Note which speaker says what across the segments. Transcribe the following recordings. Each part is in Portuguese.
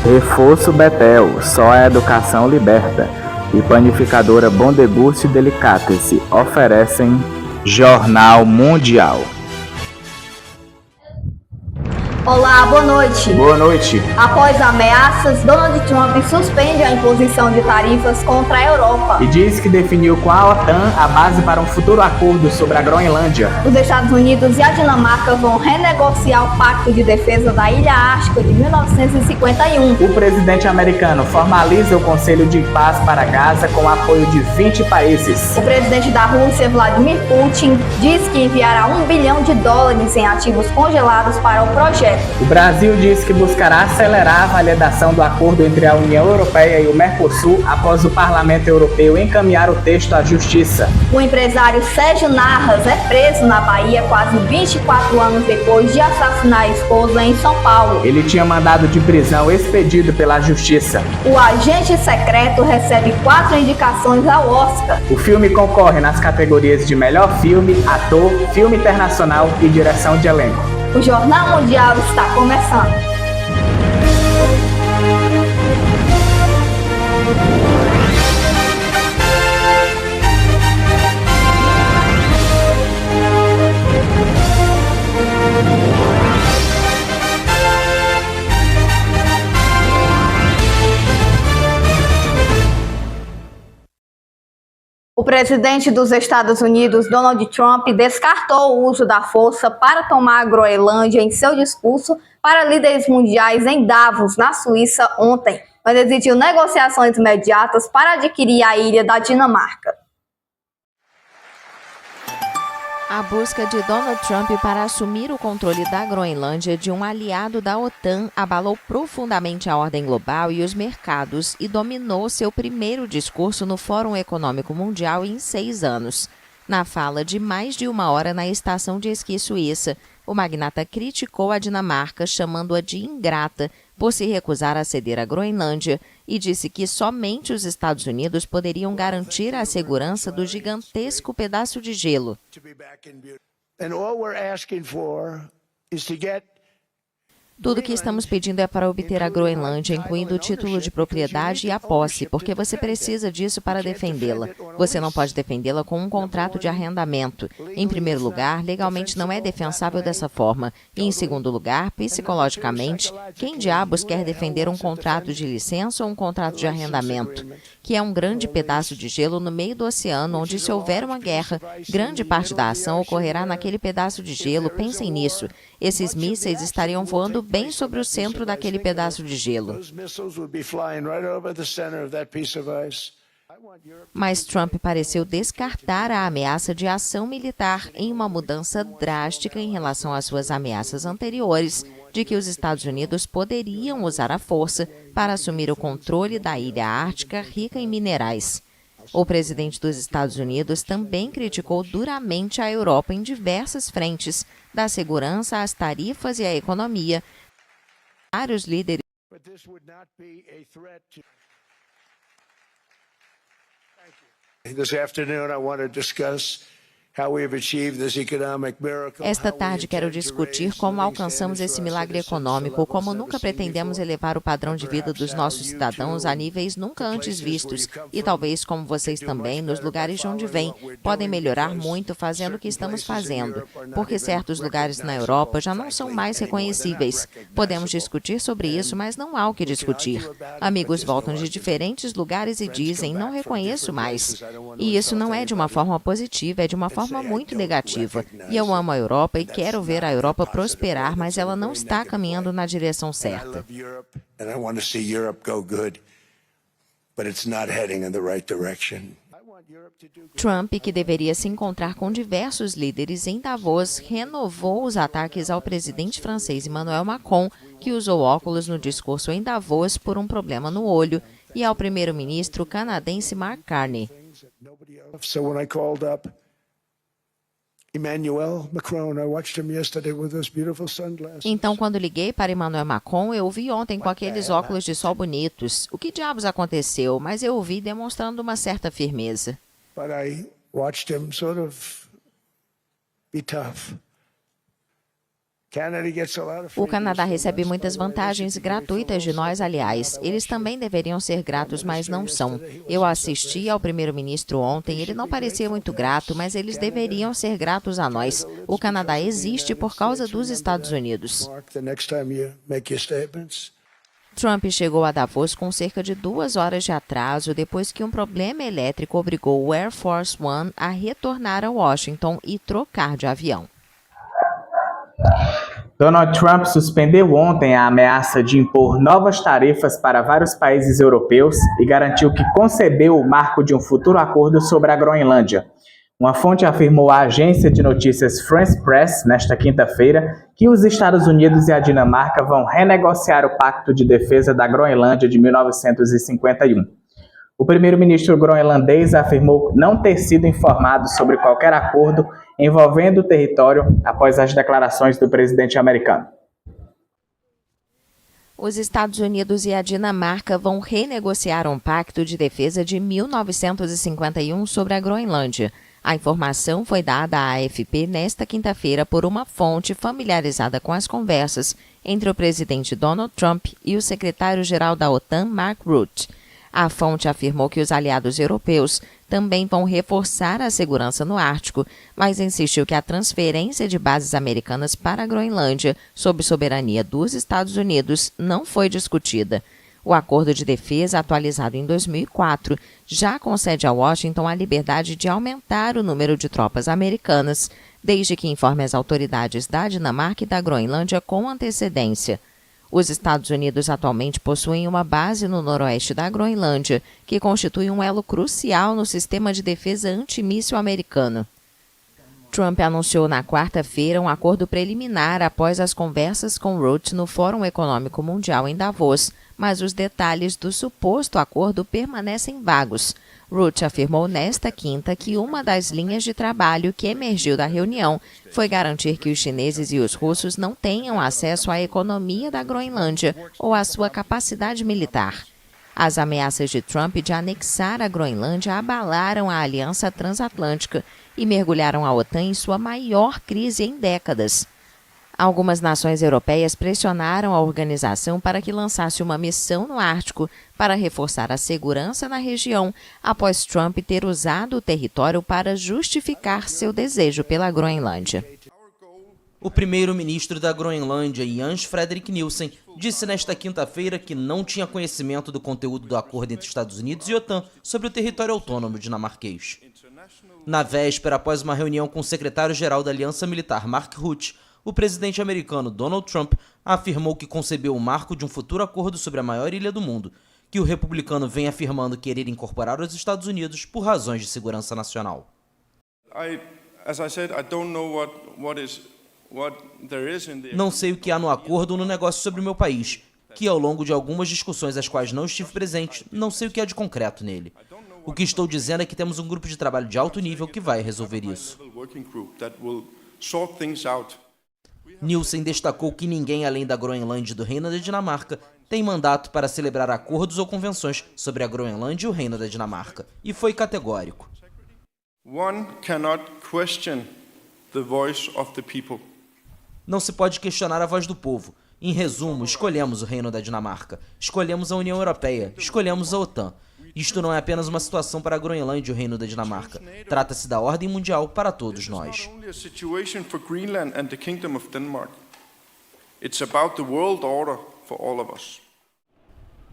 Speaker 1: Reforço Betel, só a educação liberta. E panificadora Bom Deguste e Delicatessen oferecem Jornal Mundial.
Speaker 2: Olá, boa noite.
Speaker 1: Boa noite.
Speaker 2: Após ameaças, Donald Trump suspende a imposição de tarifas contra a Europa.
Speaker 1: E diz que definiu com a OTAN a base para um futuro acordo sobre a Groenlândia.
Speaker 2: Os Estados Unidos e a Dinamarca vão renegociar o Pacto de Defesa da Ilha Ártica de 1951.
Speaker 1: O presidente americano formaliza o Conselho de Paz para Gaza com apoio de 20 países.
Speaker 2: O presidente da Rússia, Vladimir Putin, diz que enviará $1 bilhão em ativos congelados para o projeto.
Speaker 1: O Brasil diz que buscará acelerar a validação do acordo entre a União Europeia e o Mercosul após o Parlamento Europeu encaminhar o texto à Justiça.
Speaker 2: O empresário Sérgio Narras é preso na Bahia quase 24 anos depois de assassinar a esposa em São Paulo.
Speaker 1: Ele tinha mandado de prisão expedido pela Justiça.
Speaker 2: O Agente Secreto recebe 4 indicações ao Oscar.
Speaker 1: O filme concorre nas categorias de melhor filme, ator, filme internacional e direção de elenco.
Speaker 2: O Jornal Mundial está começando. O presidente dos Estados Unidos, Donald Trump, descartou o uso da força para tomar a Groenlândia em seu discurso para líderes mundiais em Davos, na Suíça, ontem, mas exigiu negociações imediatas para adquirir a ilha da Dinamarca.
Speaker 3: A busca de Donald Trump para assumir o controle da Groenlândia de um aliado da OTAN abalou profundamente a ordem global e os mercados e dominou seu primeiro discurso no Fórum Econômico Mundial em 6 anos. Na fala de mais de 1 hora na estação de esqui suíça, o magnata criticou a Dinamarca, chamando-a de ingrata por se recusar a ceder a Groenlândia e disse que somente os Estados Unidos poderiam garantir a segurança do gigantesco pedaço de gelo. Tudo o que estamos pedindo é para obter a Groenlândia, incluindo o título de propriedade e a posse, porque você precisa disso para defendê-la. Você não pode defendê-la com um contrato de arrendamento. Em primeiro lugar, legalmente não é defensável dessa forma. E em segundo lugar, psicologicamente, quem diabos quer defender um contrato de licença ou um contrato de arrendamento? Que é um grande pedaço de gelo no meio do oceano, onde se houver uma guerra, grande parte da ação ocorrerá naquele pedaço de gelo. Pensem nisso. Esses mísseis estariam voando bem sobre o centro daquele pedaço de gelo. Mas Trump pareceu descartar a ameaça de ação militar em uma mudança drástica em relação às suas ameaças anteriores de que os Estados Unidos poderiam usar a força para assumir o controle da ilha ártica rica em minerais. O presidente dos Estados Unidos também criticou duramente a Europa em diversas frentes, da segurança às tarifas e à economia. Vários líderes Esta tarde quero discutir como alcançamos esse milagre econômico, como nunca pretendemos elevar o padrão de vida dos nossos cidadãos a níveis nunca antes vistos, e talvez como vocês também, nos lugares de onde vêm, podem melhorar muito fazendo o que estamos fazendo, porque certos lugares na Europa já não são mais reconhecíveis. Podemos discutir sobre isso, mas não há o que discutir. Amigos voltam de diferentes lugares e dizem, não reconheço mais. E isso não é de uma forma positiva, é de uma forma muito negativa. E eu amo a Europa e quero ver a Europa prosperar, mas ela não está caminhando na direção certa. Trump, que deveria se encontrar com diversos líderes em Davos, renovou os ataques ao presidente francês Emmanuel Macron, que usou óculos no discurso em Davos por um problema no olho, e ao primeiro-ministro canadense Mark Carney. Então, quando liguei para Emmanuel Macron, eu o vi ontem com aqueles óculos de sol bonitos. O que diabos aconteceu? Mas eu o vi demonstrando uma certa firmeza. O Canadá recebe muitas vantagens gratuitas de nós, aliás. Eles também deveriam ser gratos, mas não são. Eu assisti ao primeiro-ministro ontem, ele não parecia muito grato, mas eles deveriam ser gratos a nós. O Canadá existe por causa dos Estados Unidos. Trump chegou a Davos com cerca de 2 horas de atraso depois que um problema elétrico obrigou o Air Force One a retornar a Washington e trocar de avião.
Speaker 1: Donald Trump suspendeu ontem a ameaça de impor novas tarifas para vários países europeus e garantiu que concebeu o marco de um futuro acordo sobre a Groenlândia. Uma fonte afirmou à agência de notícias France Press, nesta quinta-feira, que os Estados Unidos e a Dinamarca vão renegociar o Pacto de Defesa da Groenlândia de 1951. O primeiro-ministro groenlandês afirmou não ter sido informado sobre qualquer acordo envolvendo o território após as declarações do presidente americano.
Speaker 3: Os Estados Unidos e a Dinamarca vão renegociar um pacto de defesa de 1951 sobre a Groenlândia. A informação foi dada à AFP nesta quinta-feira por uma fonte familiarizada com as conversas entre o presidente Donald Trump e o secretário-geral da OTAN, Mark Rutte. A fonte afirmou que os aliados europeus também vão reforçar a segurança no Ártico, mas insistiu que a transferência de bases americanas para a Groenlândia, sob soberania dos Estados Unidos, não foi discutida. O acordo de defesa, atualizado em 2004, já concede a Washington a liberdade de aumentar o número de tropas americanas, desde que informe as autoridades da Dinamarca e da Groenlândia com antecedência. Os Estados Unidos atualmente possuem uma base no noroeste da Groenlândia, que constitui um elo crucial no sistema de defesa antimíssil americano. Trump anunciou na quarta-feira um acordo preliminar após as conversas com Rutte no Fórum Econômico Mundial em Davos, mas os detalhes do suposto acordo permanecem vagos. Rutte afirmou nesta quinta que uma das linhas de trabalho que emergiu da reunião foi garantir que os chineses e os russos não tenham acesso à economia da Groenlândia ou à sua capacidade militar. As ameaças de Trump de anexar a Groenlândia abalaram a aliança transatlântica e mergulharam a OTAN em sua maior crise em décadas. Algumas nações europeias pressionaram a organização para que lançasse uma missão no Ártico para reforçar a segurança na região, após Trump ter usado o território para justificar seu desejo pela Groenlândia.
Speaker 4: O primeiro-ministro da Groenlândia, Jens Frederik Nielsen, disse nesta quinta-feira que não tinha conhecimento do conteúdo do acordo entre Estados Unidos e OTAN sobre o território autônomo dinamarquês. Na véspera, após uma reunião com o secretário-geral da Aliança Militar, Mark Rutte, o presidente americano Donald Trump afirmou que concebeu o marco de um futuro acordo sobre a maior ilha do mundo, que o republicano vem afirmando querer incorporar aos Estados Unidos por razões de segurança nacional. Não sei o que há no acordo ou no negócio sobre o meu país, que ao longo de algumas discussões às quais não estive presente, não sei o que há de concreto nele. O que estou dizendo é que temos um grupo de trabalho de alto nível que vai resolver isso. Nielsen destacou que ninguém além da Groenlândia e do Reino da Dinamarca tem mandato para celebrar acordos ou convenções sobre a Groenlândia e o Reino da Dinamarca, e foi categórico. Não se pode questionar a voz do povo. Em resumo, escolhemos o Reino da Dinamarca, escolhemos a União Europeia, escolhemos a OTAN. Isto não é apenas uma situação para a Groenlândia e o Reino da Dinamarca. Trata-se da ordem mundial para todos nós.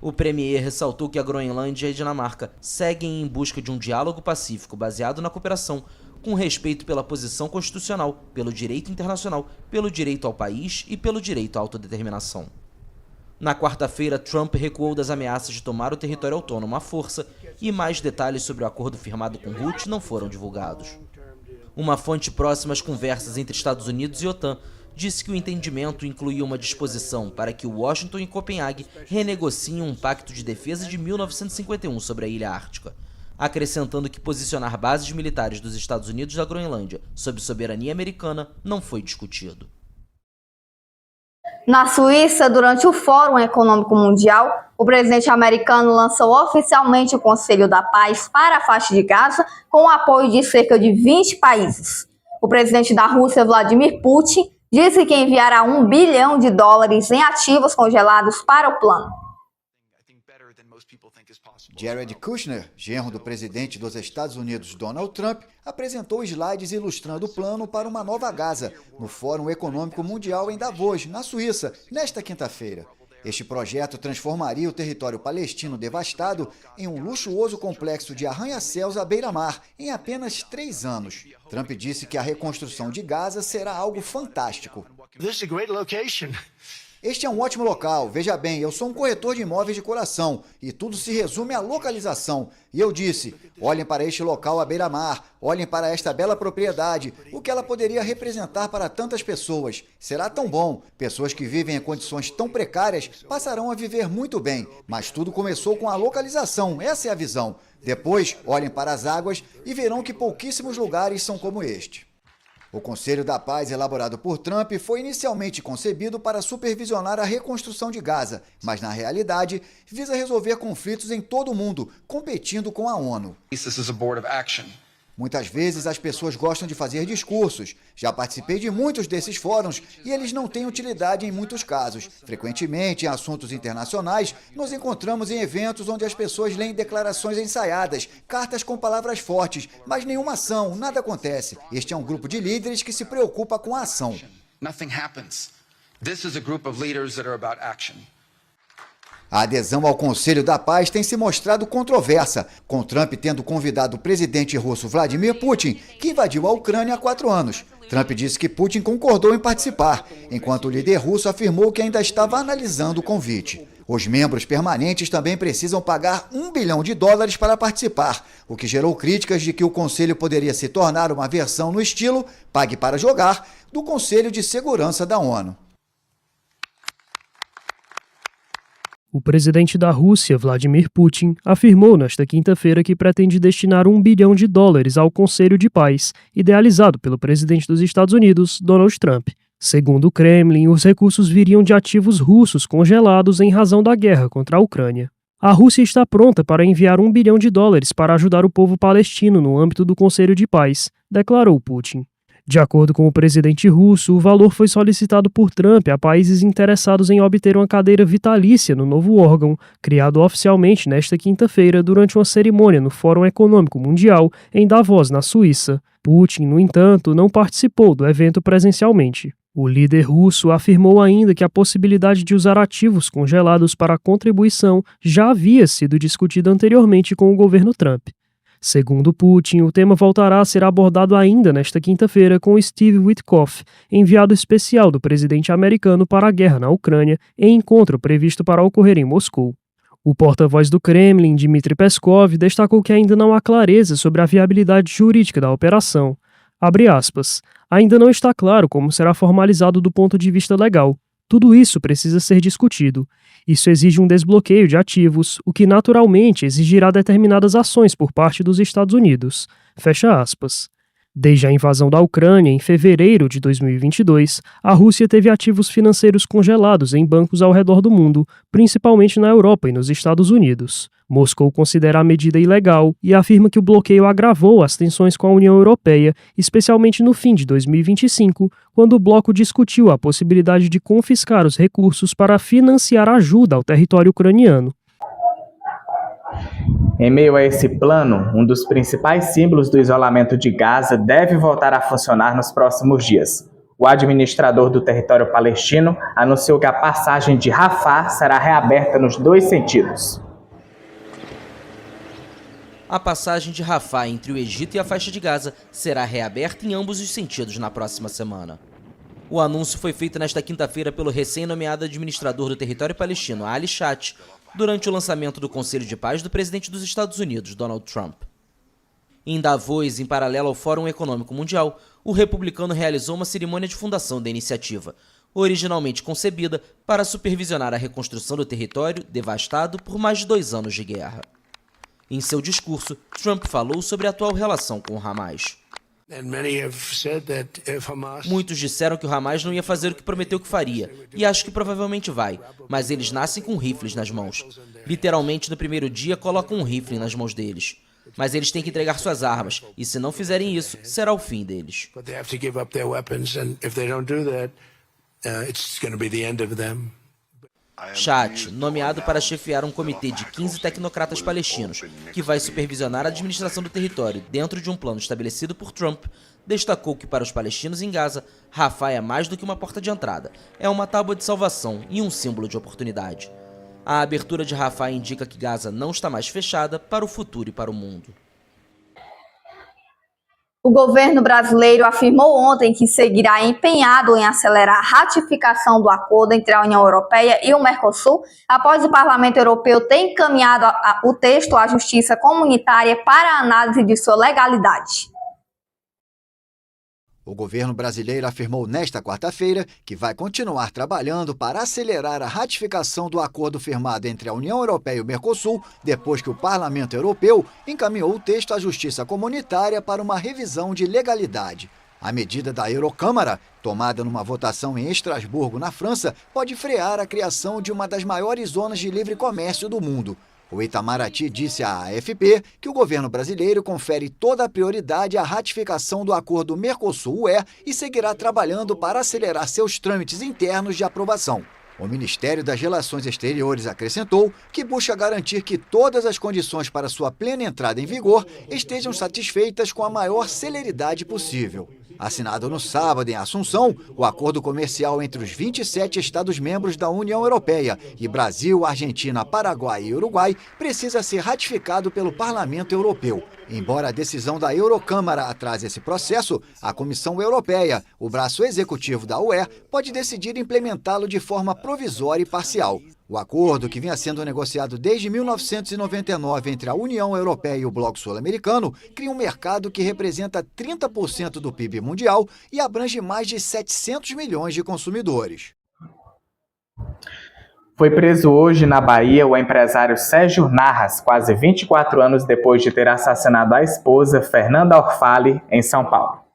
Speaker 4: O premier ressaltou que a Groenlândia e a Dinamarca seguem em busca de um diálogo pacífico baseado na cooperação, com respeito pela posição constitucional, pelo direito internacional, pelo direito ao país e pelo direito à autodeterminação. Na quarta-feira, Trump recuou das ameaças de tomar o território autônomo à força e mais detalhes sobre o acordo firmado com Rutte não foram divulgados. Uma fonte próxima às conversas entre Estados Unidos e OTAN disse que o entendimento incluía uma disposição para que Washington e Copenhague renegociem um pacto de defesa de 1951 sobre a ilha ártica, acrescentando que posicionar bases militares dos Estados Unidos da Groenlândia sob soberania americana não foi discutido.
Speaker 2: Na Suíça, durante o Fórum Econômico Mundial, o presidente americano lançou oficialmente o Conselho da Paz para a faixa de Gaza, com o apoio de cerca de 20 países. O presidente da Rússia, Vladimir Putin, disse que enviará $1 bilhão em ativos congelados para o plano.
Speaker 5: Jared Kushner, genro do presidente dos Estados Unidos Donald Trump, apresentou slides ilustrando o plano para uma nova Gaza no Fórum Econômico Mundial em Davos, na Suíça, nesta quinta-feira. Este projeto transformaria o território palestino devastado em um luxuoso complexo de arranha-céus à beira-mar em apenas 3 anos. Trump disse que a reconstrução de Gaza será algo fantástico. Este é um ótimo local. Veja bem, eu sou um corretor de imóveis de coração e tudo se resume à localização. E eu disse, olhem para este local à beira-mar, olhem para esta bela propriedade, o que ela poderia representar para tantas pessoas. Será tão bom. Pessoas que vivem em condições tão precárias passarão a viver muito bem. Mas tudo começou com a localização, essa é a visão. Depois, olhem para as águas e verão que pouquíssimos lugares são como este. O Conselho da Paz, elaborado por Trump, foi inicialmente concebido para supervisionar a reconstrução de Gaza, mas, na realidade, visa resolver conflitos em todo o mundo, competindo com a ONU. Muitas vezes as pessoas gostam de fazer discursos. Já participei de muitos desses fóruns e eles não têm utilidade em muitos casos. Frequentemente, em assuntos internacionais, nos encontramos em eventos onde as pessoas leem declarações ensaiadas, cartas com palavras fortes, mas nenhuma ação, nada acontece. Este é um grupo de líderes que se preocupa com a ação. A adesão ao Conselho da Paz tem se mostrado controversa, com Trump tendo convidado o presidente russo Vladimir Putin, que invadiu a Ucrânia há 4 anos. Trump disse que Putin concordou em participar, enquanto o líder russo afirmou que ainda estava analisando o convite. Os membros permanentes também precisam pagar $1 bilhão para participar, o que gerou críticas de que o Conselho poderia se tornar uma versão no estilo "pague para jogar" do Conselho de Segurança da ONU.
Speaker 6: O presidente da Rússia, Vladimir Putin, afirmou nesta quinta-feira que pretende destinar $1 bilhão ao Conselho de Paz, idealizado pelo presidente dos Estados Unidos, Donald Trump. Segundo o Kremlin, os recursos viriam de ativos russos congelados em razão da guerra contra a Ucrânia. A Rússia está pronta para enviar $1 bilhão para ajudar o povo palestino no âmbito do Conselho de Paz, declarou Putin. De acordo com o presidente russo, o valor foi solicitado por Trump a países interessados em obter uma cadeira vitalícia no novo órgão, criado oficialmente nesta quinta-feira durante uma cerimônia no Fórum Econômico Mundial em Davos, na Suíça. Putin, no entanto, não participou do evento presencialmente. O líder russo afirmou ainda que a possibilidade de usar ativos congelados para a contribuição já havia sido discutida anteriormente com o governo Trump. Segundo Putin, o tema voltará a ser abordado ainda nesta quinta-feira com Steve Witkoff, enviado especial do presidente americano para a guerra na Ucrânia, em encontro previsto para ocorrer em Moscou. O porta-voz do Kremlin, Dmitry Peskov, destacou que ainda não há clareza sobre a viabilidade jurídica da operação. Abre aspas, ainda não está claro como será formalizado do ponto de vista legal. Tudo isso precisa ser discutido. Isso exige um desbloqueio de ativos, o que naturalmente exigirá determinadas ações por parte dos Estados Unidos. Fecha aspas. Desde a invasão da Ucrânia em fevereiro de 2022, a Rússia teve ativos financeiros congelados em bancos ao redor do mundo, principalmente na Europa e nos Estados Unidos. Moscou considera a medida ilegal e afirma que o bloqueio agravou as tensões com a União Europeia, especialmente no fim de 2025, quando o bloco discutiu a possibilidade de confiscar os recursos para financiar ajuda ao território ucraniano.
Speaker 1: Em meio a esse plano, um dos principais símbolos do isolamento de Gaza deve voltar a funcionar nos próximos dias. O administrador do território palestino anunciou que a passagem de Rafah será reaberta nos 2 sentidos.
Speaker 4: A passagem de Rafah entre o Egito e a faixa de Gaza será reaberta em ambos os sentidos na próxima semana. O anúncio foi feito nesta quinta-feira pelo recém-nomeado administrador do território palestino, Ali Chat, durante o lançamento do Conselho de Paz do presidente dos Estados Unidos, Donald Trump. Em Davos, em paralelo ao Fórum Econômico Mundial, o republicano realizou uma cerimônia de fundação da iniciativa, originalmente concebida para supervisionar a reconstrução do território devastado por mais de 2 anos de guerra. Em seu discurso, Trump falou sobre a atual relação com o Hamas. Muitos disseram que o Hamas não ia fazer o que prometeu que faria, e acho que provavelmente vai, mas eles nascem com rifles nas mãos. Literalmente, no primeiro dia, colocam um rifle nas mãos deles. Mas eles têm que entregar suas armas, e se não fizerem isso, será o fim deles. Chat, nomeado para chefiar um comitê de 15 tecnocratas palestinos, que vai supervisionar a administração do território dentro de um plano estabelecido por Trump, destacou que para os palestinos em Gaza, Rafah é mais do que uma porta de entrada, é uma tábua de salvação e um símbolo de oportunidade. A abertura de Rafah indica que Gaza não está mais fechada para o futuro e para o mundo.
Speaker 2: O governo brasileiro afirmou ontem que seguirá empenhado em acelerar a ratificação do acordo entre a União Europeia e o Mercosul, após o Parlamento Europeu ter encaminhado o texto à Justiça Comunitária para análise de sua legalidade.
Speaker 5: O governo brasileiro afirmou nesta quarta-feira que vai continuar trabalhando para acelerar a ratificação do acordo firmado entre a União Europeia e o Mercosul, depois que o Parlamento Europeu encaminhou o texto à Justiça Comunitária para uma revisão de legalidade. A medida da Eurocâmara, tomada numa votação em Estrasburgo, na França, pode frear a criação de uma das maiores zonas de livre comércio do mundo. O Itamaraty disse à AFP que o governo brasileiro confere toda a prioridade à ratificação do acordo Mercosul-UE e seguirá trabalhando para acelerar seus trâmites internos de aprovação. O Ministério das Relações Exteriores acrescentou que busca garantir que todas as condições para sua plena entrada em vigor estejam satisfeitas com a maior celeridade possível. Assinado no sábado em Assunção, o acordo comercial entre os 27 Estados-membros da União Europeia e Brasil, Argentina, Paraguai e Uruguai precisa ser ratificado pelo Parlamento Europeu. Embora a decisão da Eurocâmara atrase esse processo, a Comissão Europeia, o braço executivo da UE, pode decidir implementá-lo de forma provisória e parcial. O acordo, que vinha sendo negociado desde 1999 entre a União Europeia e o Bloco Sul-Americano, cria um mercado que representa 30% do PIB mundial e abrange mais de 700 milhões de consumidores.
Speaker 1: Foi preso hoje na Bahia o empresário Sérgio Narras, quase 24 anos depois de ter assassinado a esposa, Fernanda Orfale, em São Paulo.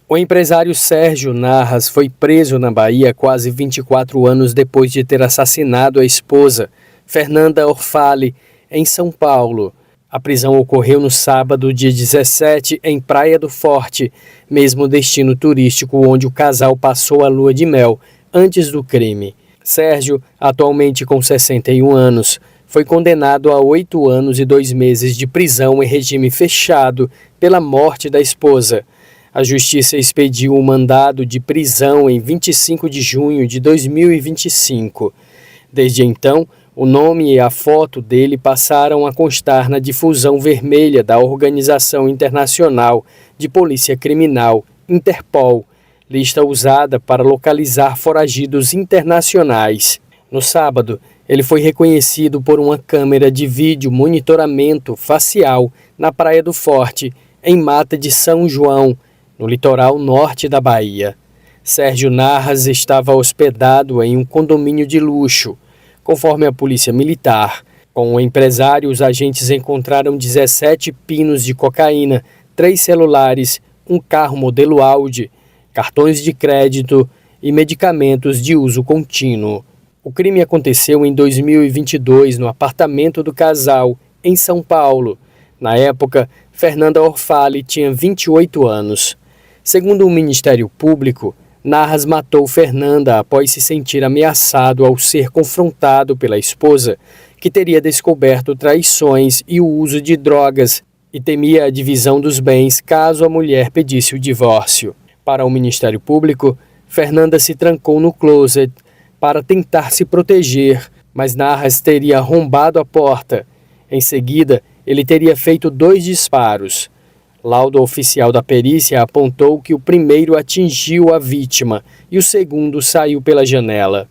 Speaker 7: O empresário Sérgio Narras foi preso na Bahia quase 24 anos depois de ter assassinado a esposa, Fernanda Orfale, em São Paulo. A prisão ocorreu no sábado, dia 17, em Praia do Forte, mesmo destino turístico onde o casal passou a lua de mel antes do crime. Sérgio, atualmente com 61 anos, foi condenado a 8 anos e 2 meses de prisão em regime fechado pela morte da esposa. A Justiça expediu um mandado de prisão em 25 de junho de 2025. Desde então, o nome e a foto dele passaram a constar na difusão vermelha da Organização Internacional de Polícia Criminal, Interpol, lista usada para localizar foragidos internacionais. No sábado, ele foi reconhecido por uma câmera de vídeo monitoramento facial na Praia do Forte, em Mata de São João, no litoral norte da Bahia. Sérgio Narras estava hospedado em um condomínio de luxo. Conforme a polícia militar, com o empresário, os agentes encontraram 17 pinos de cocaína, 3 celulares, um carro modelo Audi, cartões de crédito e medicamentos de uso contínuo. O crime aconteceu em 2022 no apartamento do casal, em São Paulo. Na época, Fernanda Orfale tinha 28 anos. Segundo o Ministério Público, Narras matou Fernanda após se sentir ameaçado ao ser confrontado pela esposa, que teria descoberto traições e o uso de drogas e temia a divisão dos bens caso a mulher pedisse o divórcio. Para o Ministério Público, Fernanda se trancou no closet para tentar se proteger, mas Narras teria arrombado a porta. Em seguida, ele teria feito 2 disparos. Laudo oficial da perícia apontou que o primeiro atingiu a vítima e o segundo saiu pela janela.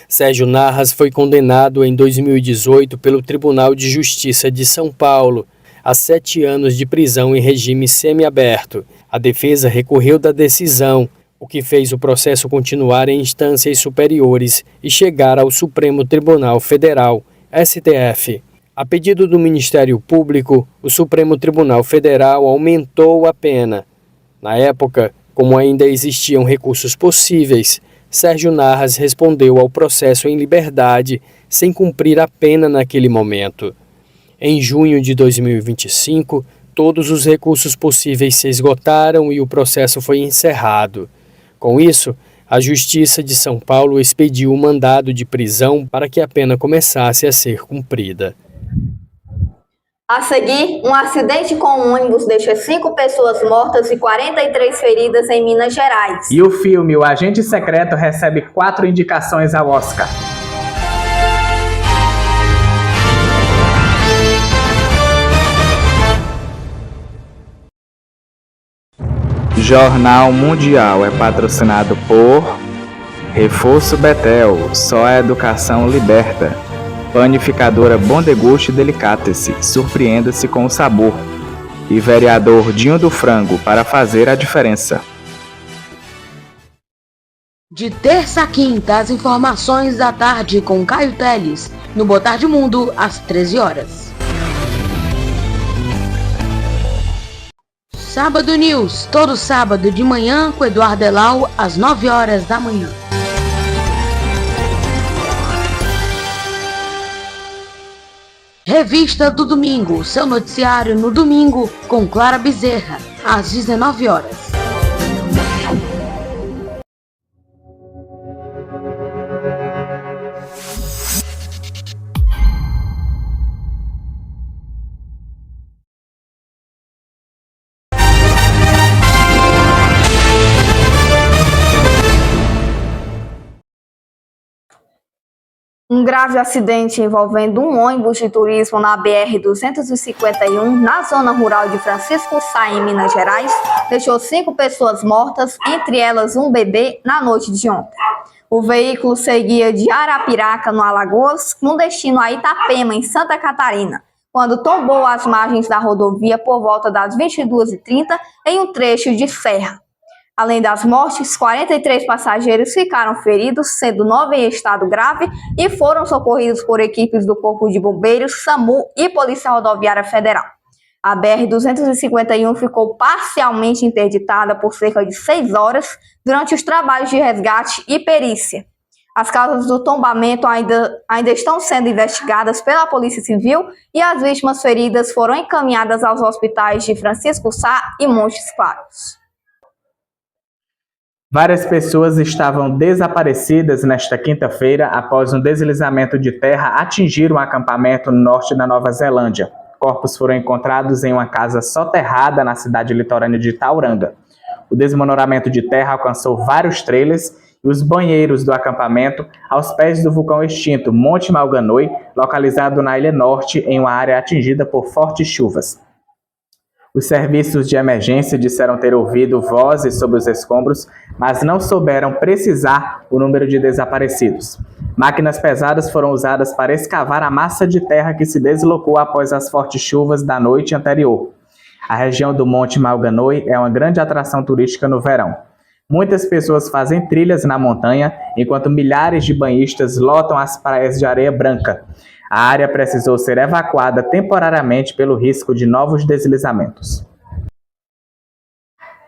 Speaker 7: Sérgio Narras foi condenado em 2018 pelo Tribunal de Justiça de São Paulo a 7 anos de prisão em regime semiaberto. A defesa recorreu da decisão, o que fez o processo continuar em instâncias superiores e chegar ao Supremo Tribunal Federal, STF. A pedido do Ministério Público, o Supremo Tribunal Federal aumentou a pena. Na época, como ainda existiam recursos possíveis, Sérgio Narras respondeu ao processo em liberdade, sem cumprir a pena naquele momento. Em junho de 2025, todos os recursos possíveis se esgotaram e o processo foi encerrado. Com isso, a Justiça de São Paulo expediu um mandado de prisão para que a pena começasse a ser cumprida.
Speaker 2: A seguir, um acidente com um ônibus deixa 5 pessoas mortas e 43 feridas em Minas Gerais.
Speaker 1: E o filme O Agente Secreto recebe 4 indicações ao Oscar. Jornal Mundial é patrocinado por Reforço Betel, só a educação liberta. Panificadora Bom Deguste Delicatessen, surpreenda-se com o sabor. E vereador Dinho do Frango, para fazer a diferença.
Speaker 8: De terça a quinta, as informações da tarde com Caio Teles, no Boa Tarde Mundo, às 13 horas. Sábado News, todo sábado de manhã com Eduardo Elau, às 9 horas da manhã. Revista do Domingo, seu noticiário no domingo com Clara Bezerra, às 19 horas.
Speaker 2: Um grave acidente envolvendo um ônibus de turismo na BR-251, na zona rural de Francisco Sá, em Minas Gerais, deixou 5 pessoas mortas, entre elas um bebê, na noite de ontem. O veículo seguia de Arapiraca, no Alagoas, com destino a Itapema, em Santa Catarina, quando tombou às margens da rodovia por volta das 22h30 em um trecho de serra. Além das mortes, 43 passageiros ficaram feridos, sendo 9 em estado grave e foram socorridos por equipes do Corpo de Bombeiros, SAMU e Polícia Rodoviária Federal. A BR-251 ficou parcialmente interditada por cerca de 6 horas durante os trabalhos de resgate e perícia. As causas do tombamento ainda estão sendo investigadas pela Polícia Civil e as vítimas feridas foram encaminhadas aos hospitais de Francisco Sá e Montes Claros.
Speaker 1: Várias pessoas estavam desaparecidas nesta quinta-feira após um deslizamento de terra atingir um acampamento no norte da Nova Zelândia. Corpos foram encontrados em uma casa soterrada na cidade litorânea de Tauranga. O desmoronamento de terra alcançou vários trailers e os banheiros do acampamento aos pés do vulcão extinto Monte Maunganui, localizado na Ilha Norte, em uma área atingida por fortes chuvas. Os serviços de emergência disseram ter ouvido vozes sobre os escombros, mas não souberam precisar o número de desaparecidos. Máquinas pesadas foram usadas para escavar a massa de terra que se deslocou após as fortes chuvas da noite anterior. A região do Monte Maunganui é uma grande atração turística no verão. Muitas pessoas fazem trilhas na montanha, enquanto milhares de banhistas lotam as praias de areia branca. A área precisou ser evacuada temporariamente pelo risco de novos deslizamentos.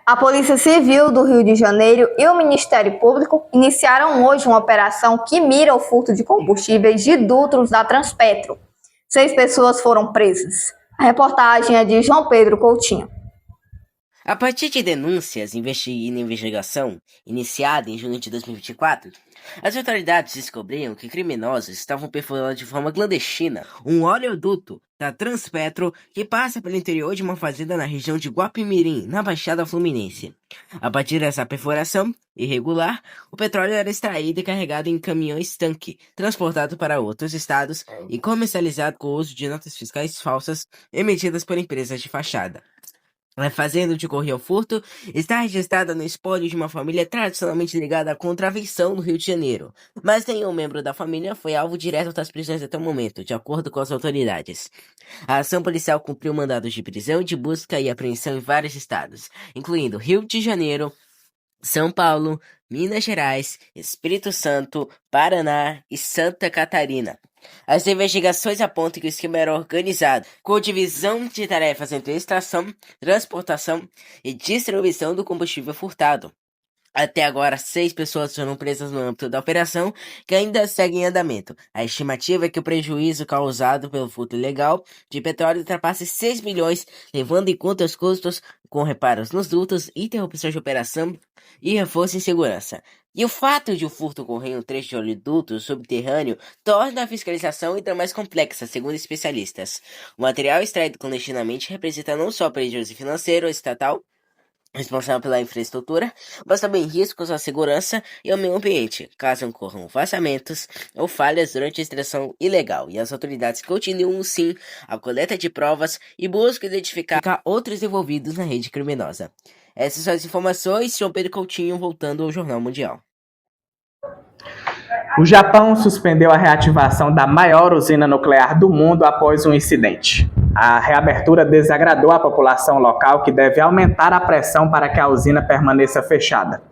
Speaker 2: A Polícia Civil do Rio de Janeiro e o Ministério Público iniciaram hoje uma operação que mira o furto de combustíveis de dutos da Transpetro. 6 pessoas foram presas. A reportagem é de João Pedro Coutinho.
Speaker 9: A partir de denúncias e investigação iniciada em junho de 2024, as autoridades descobriram que criminosos estavam perfurando de forma clandestina um oleoduto da Transpetro que passa pelo interior de uma fazenda na região de Guapimirim, na Baixada Fluminense. A partir dessa perfuração irregular, o petróleo era extraído e carregado em caminhões-tanque, transportado para outros estados e comercializado com o uso de notas fiscais falsas emitidas por empresas de fachada. A fazenda onde ocorreu o furto está registrada no espólio de uma família tradicionalmente ligada à contravenção no Rio de Janeiro, mas nenhum membro da família foi alvo direto das prisões até o momento, de acordo com as autoridades. A ação policial cumpriu mandados de prisão, de busca e apreensão em vários estados, incluindo Rio de Janeiro, São Paulo, Minas Gerais, Espírito Santo, Paraná e Santa Catarina. As investigações apontam que o esquema era organizado, com divisão de tarefas entre extração, transportação e distribuição do combustível furtado. Até agora, 6 pessoas foram presas no âmbito da operação, que ainda segue em andamento. A estimativa é que o prejuízo causado pelo furto ilegal de petróleo ultrapasse 6 milhões, levando em conta os custos com reparos nos dutos, interrupção de operação e reforço em segurança. E o fato de o furto ocorrer em um trecho de oleoduto subterrâneo torna a fiscalização ainda mais complexa, segundo especialistas. O material extraído clandestinamente representa não só prejuízo financeiro estatal, responsável pela infraestrutura, mas também riscos à segurança e ao meio ambiente, caso ocorram vazamentos ou falhas durante a extração ilegal. E as autoridades continuam, sim, a coleta de provas e buscam identificar outros envolvidos na rede criminosa. Essas são as informações. João Pedro Coutinho, voltando ao Jornal Mundial.
Speaker 1: O Japão suspendeu a reativação da maior usina nuclear do mundo após um incidente. A reabertura desagradou a população local, que deve aumentar a pressão para que a usina permaneça fechada.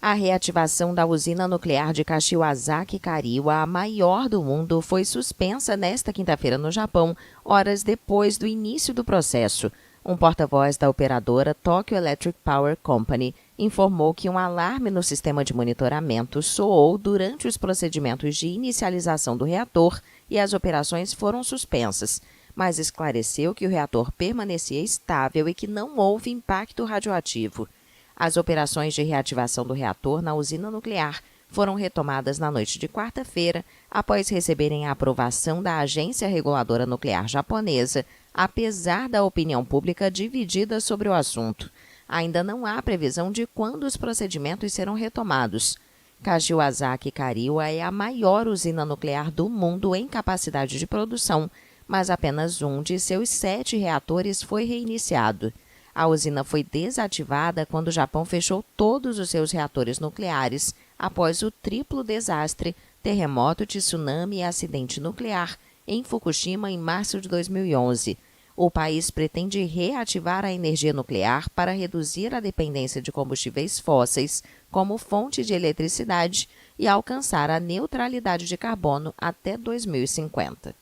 Speaker 3: A reativação da usina nuclear de Kashiwazaki-Kariwa, a maior do mundo, foi suspensa nesta quinta-feira no Japão, horas depois do início do processo. Um porta-voz da operadora Tokyo Electric Power Company informou que um alarme no sistema de monitoramento soou durante os procedimentos de inicialização do reator e as operações foram suspensas, mas esclareceu que o reator permanecia estável e que não houve impacto radioativo. As operações de reativação do reator na usina nuclear foram retomadas na noite de quarta-feira, após receberem a aprovação da Agência Reguladora Nuclear Japonesa, apesar da opinião pública dividida sobre o assunto. Ainda não há previsão de quando os procedimentos serão retomados. Kashiwazaki-Kariwa é a maior usina nuclear do mundo em capacidade de produção, mas apenas um de seus 7 reatores foi reiniciado. A usina foi desativada quando o Japão fechou todos os seus reatores nucleares após o triplo desastre, terremoto, tsunami e acidente nuclear em Fukushima em março de 2011. O país pretende reativar a energia nuclear para reduzir a dependência de combustíveis fósseis como fonte de eletricidade e alcançar a neutralidade de carbono até 2050.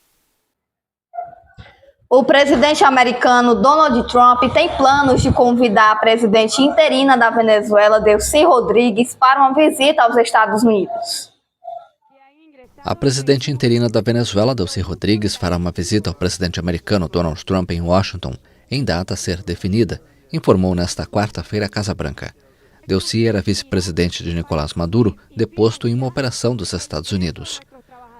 Speaker 2: O presidente americano Donald Trump tem planos de convidar a presidente interina da Venezuela, Delcy Rodrigues, para uma visita aos Estados Unidos.
Speaker 10: A presidente interina da Venezuela, Delcy Rodrigues, fará uma visita ao presidente americano Donald Trump em Washington, em data a ser definida, informou nesta quarta-feira a Casa Branca. Delcy era vice-presidente de Nicolás Maduro, deposto em uma operação dos Estados Unidos.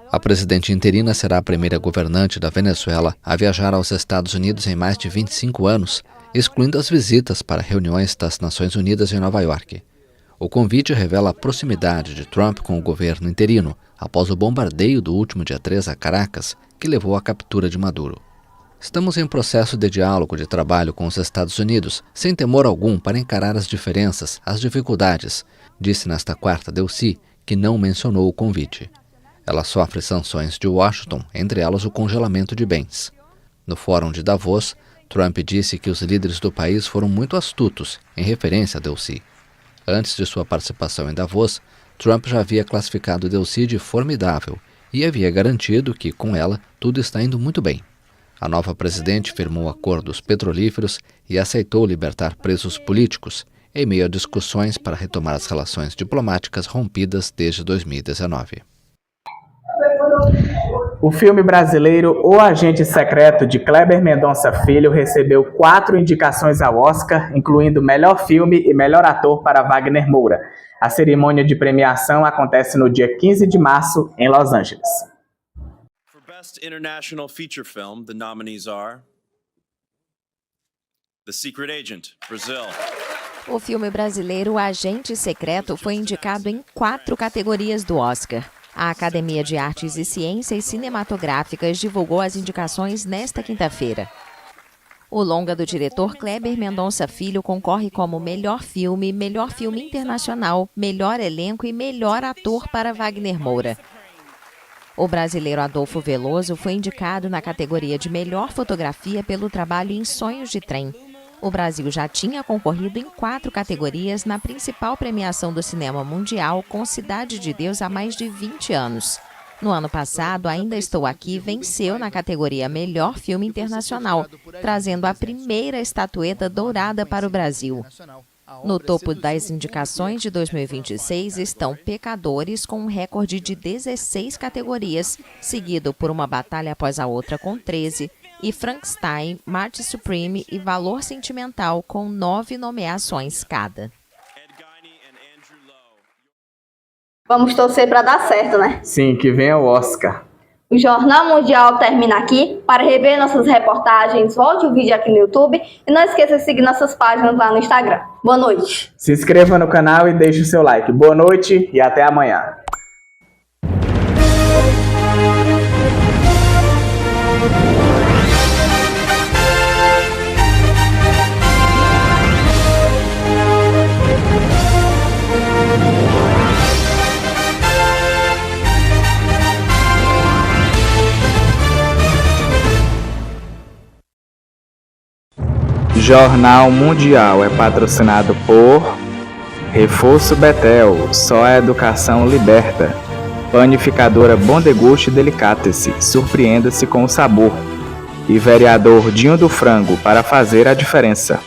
Speaker 10: A presidente interina será a primeira governante da Venezuela a viajar aos Estados Unidos em mais de 25 anos, excluindo as visitas para reuniões das Nações Unidas em Nova York. O convite revela a proximidade de Trump com o governo interino, após o bombardeio do último dia 3 a Caracas, que levou à captura de Maduro. Estamos em processo de diálogo de trabalho com os Estados Unidos, sem temor algum para encarar as diferenças, as dificuldades, disse nesta quarta Delcy, que não mencionou o convite. Ela sofre sanções de Washington, entre elas o congelamento de bens. No Fórum de Davos, Trump disse que os líderes do país foram muito astutos, em referência a Delcy. Antes de sua participação em Davos, Trump já havia classificado Delcy de formidável e havia garantido que, com ela, tudo está indo muito bem. A nova presidente firmou acordos petrolíferos e aceitou libertar presos políticos, em meio a discussões para retomar as relações diplomáticas rompidas desde 2019.
Speaker 1: O filme brasileiro O Agente Secreto, de Kleber Mendonça Filho, recebeu 4 indicações ao Oscar, incluindo Melhor Filme e Melhor Ator para Wagner Moura. A cerimônia de premiação acontece no dia 15 de março, em Los Angeles.
Speaker 11: For Best International Feature Film, the nominees are The Secret Agent, Brazil.
Speaker 3: O filme brasileiro O Agente Secreto foi indicado em 4 categorias do Oscar. A Academia de Artes e Ciências Cinematográficas divulgou as indicações nesta quinta-feira. O longa do diretor Kleber Mendonça Filho concorre como melhor filme internacional, melhor elenco e melhor ator para Wagner Moura. O brasileiro Adolfo Veloso foi indicado na categoria de melhor fotografia pelo trabalho em Sonhos de Trem. O Brasil já tinha concorrido em 4 categorias na principal premiação do cinema mundial com Cidade de Deus há mais de 20 anos. No ano passado, Ainda Estou Aqui venceu na categoria Melhor Filme Internacional, trazendo a primeira estatueta dourada para o Brasil. No topo das indicações de 2026 estão Pecadores, com um recorde de 16 categorias, seguido por Uma Batalha Após a Outra, com 13, e Frankenstein, Marte Supreme e Valor Sentimental, com 9 nomeações cada.
Speaker 2: Vamos torcer para dar certo, né?
Speaker 1: Sim, que venha o Oscar.
Speaker 2: O Jornal Mundial termina aqui. Para rever nossas reportagens, volte o vídeo aqui no YouTube e não esqueça de seguir nossas páginas lá no Instagram. Boa noite.
Speaker 1: Se inscreva no canal e deixe o seu like. Boa noite e até amanhã. Jornal Mundial é patrocinado por Reforço Betel, só a educação liberta. Panificadora Bom Deguste Delicatessen, surpreenda-se com o sabor. E vereador Dinho do Frango, para fazer a diferença.